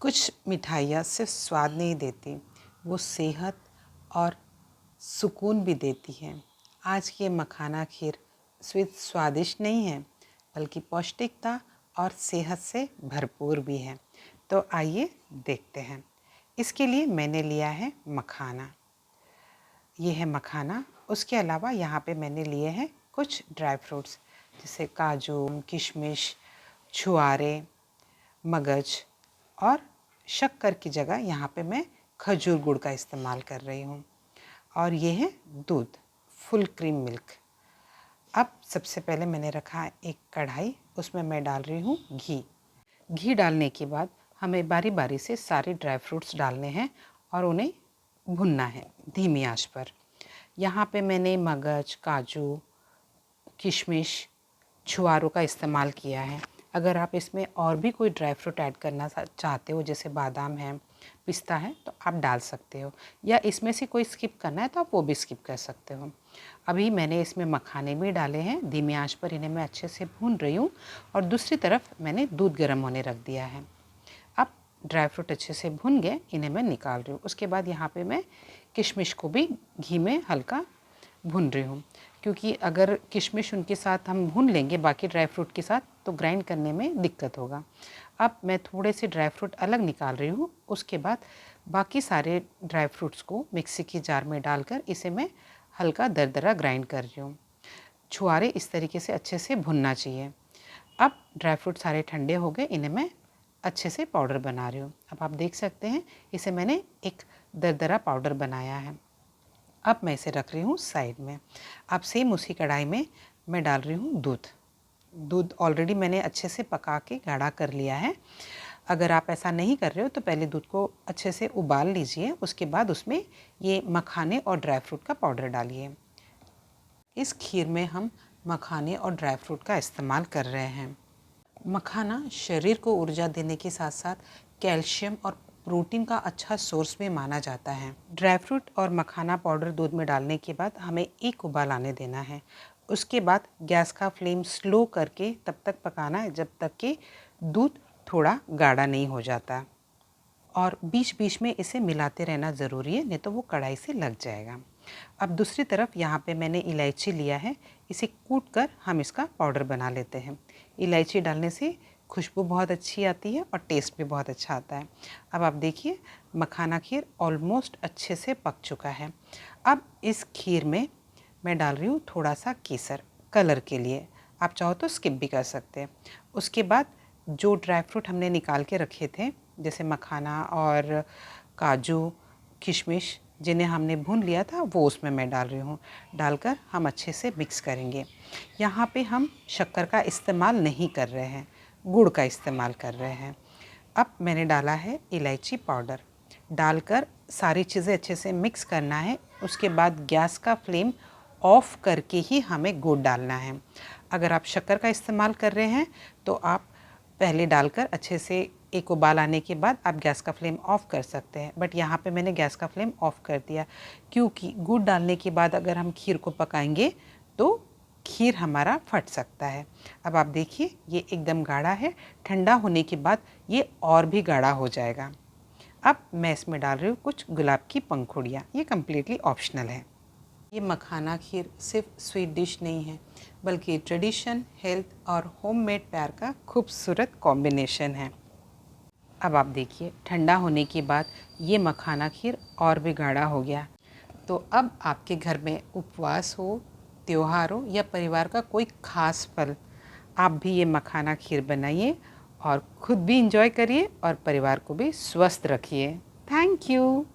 कुछ मिठाइयाँ सिर्फ स्वाद नहीं देती, वो सेहत और सुकून भी देती हैं। आज की ये मखाना खीर सिर्फ स्वादिष्ट नहीं है, बल्कि पौष्टिकता और सेहत से भरपूर भी है। तो आइए देखते हैं। इसके लिए मैंने लिया है मखाना। ये है मखाना। उसके अलावा यहाँ पे मैंने लिए हैं कुछ ड्राई फ्रूट्स, जैसे काजू, किशमिश, छुआरे, मगज और शक्कर की जगह यहाँ पे मैं खजूर गुड़ का इस्तेमाल कर रही हूँ। और ये है दूध, फुल क्रीम मिल्क। अब सबसे पहले मैंने रखा है एक कढ़ाई, उसमें मैं डाल रही हूँ घी। घी डालने के बाद हमें बारी बारी से सारे ड्राई फ्रूट्स डालने हैं और उन्हें भुनना है धीमी आंच पर। यहाँ पे मैंने मगज, काजू, किशमिश, छुआरों का इस्तेमाल किया है। अगर आप इसमें और भी कोई ड्राई फ्रूट ऐड करना चाहते हो, जैसे बादाम है, पिस्ता है, तो आप डाल सकते हो, या इसमें से कोई स्किप करना है तो आप वो भी स्किप कर सकते हो। अभी मैंने इसमें मखाने भी डाले हैं, धीमी आंच पर इन्हें मैं अच्छे से भून रही हूँ और दूसरी तरफ मैंने दूध गर्म होने रख दिया है। अब ड्राई फ्रूट अच्छे से भुन गए, इन्हें मैं निकाल रही हूँ। उसके बाद यहाँ पे मैं किशमिश को भी घी में हल्का भून रही हूँ, क्योंकि अगर किशमिश उनके साथ हम भून लेंगे बाकी ड्राई फ्रूट के साथ तो ग्राइंड करने में दिक्कत होगा। अब मैं थोड़े से ड्राई फ्रूट अलग निकाल रही हूँ। उसके बाद बाकी सारे ड्राई फ्रूट्स को मिक्सी की जार में डालकर इसे मैं हल्का दरदरा ग्राइंड कर रही हूँ। छुआरे इस तरीके से अच्छे से भुनना चाहिए। अब ड्राई फ्रूट सारे ठंडे हो गए, इन्हें मैं अच्छे से पाउडर बना रही हूँ। अब आप देख सकते हैं इसे मैंने एक दरदरा पाउडर बनाया है। अब मैं इसे रख रही हूँ साइड में। अब सेम उसी कढ़ाई में मैं डाल रही हूँ दूध ऑलरेडी मैंने अच्छे से पका के गाढ़ा कर लिया है। अगर आप ऐसा नहीं कर रहे हो तो पहले दूध को अच्छे से उबाल लीजिए, उसके बाद उसमें ये मखाने और ड्राई फ्रूट का पाउडर डालिए। इस खीर में हम मखाने और ड्राई फ्रूट का इस्तेमाल कर रहे हैं। मखाना शरीर को ऊर्जा देने के साथ साथ कैल्शियम और प्रोटीन का अच्छा सोर्स भी माना जाता है। ड्राई फ्रूट और मखाना पाउडर दूध में डालने के बाद हमें एक उबाल आने देना है। उसके बाद गैस का फ्लेम स्लो करके तब तक पकाना है जब तक कि दूध थोड़ा गाढ़ा नहीं हो जाता, और बीच बीच में इसे मिलाते रहना ज़रूरी है, नहीं तो वो कढ़ाई से लग जाएगा। अब दूसरी तरफ यहाँ पे मैंने इलायची लिया है, इसे कूट कर हम इसका पाउडर बना लेते हैं। इलायची डालने से खुशबू बहुत अच्छी आती है और टेस्ट भी बहुत अच्छा आता है। अब आप देखिए मखाना खीर ऑलमोस्ट अच्छे से पक चुका है। अब इस खीर में मैं डाल रही हूँ थोड़ा सा केसर कलर के लिए, आप चाहो तो स्किप भी कर सकते हैं। उसके बाद जो ड्राई फ्रूट हमने निकाल के रखे थे, जैसे मखाना और काजू, किशमिश, जिन्हें हमने भून लिया था, वो उसमें मैं डाल रही हूँ। डालकर हम अच्छे से मिक्स करेंगे। यहाँ पे हम शक्कर का इस्तेमाल नहीं कर रहे हैं, गुड़ का इस्तेमाल कर रहे हैं। अब मैंने डाला है इलायची पाउडर, डालकर सारी चीज़ें अच्छे से मिक्स करना है। उसके बाद गैस का फ्लेम ऑफ करके ही हमें गुड़ डालना है। अगर आप शक्कर का इस्तेमाल कर रहे हैं तो आप पहले डालकर अच्छे से एक उबाल आने के बाद आप गैस का फ्लेम ऑफ़ कर सकते हैं, बट यहाँ पे मैंने गैस का फ्लेम ऑफ़ कर दिया, क्योंकि गुड़ डालने के बाद अगर हम खीर को पकाएंगे तो खीर हमारा फट सकता है। अब आप देखिए ये एकदम गाढ़ा है, ठंडा होने के बाद ये और भी गाढ़ा हो जाएगा। अब मैं इसमें डाल रही हूँ कुछ गुलाब की पंखुड़ियाँ, ये कम्प्लीटली ऑप्शनल है। ये मखाना खीर सिर्फ स्वीट डिश नहीं है, बल्कि ट्रेडिशन, हेल्थ और होममेड प्यार का खूबसूरत कॉम्बिनेशन है। अब आप देखिए ठंडा होने के बाद ये मखाना खीर और भी गाढ़ा हो गया। तो अब आपके घर में उपवास हो, त्योहार हो या परिवार का कोई ख़ास पल, आप भी ये मखाना खीर बनाइए और खुद भी इंजॉय करिए और परिवार को भी स्वस्थ रखिए। Thank you.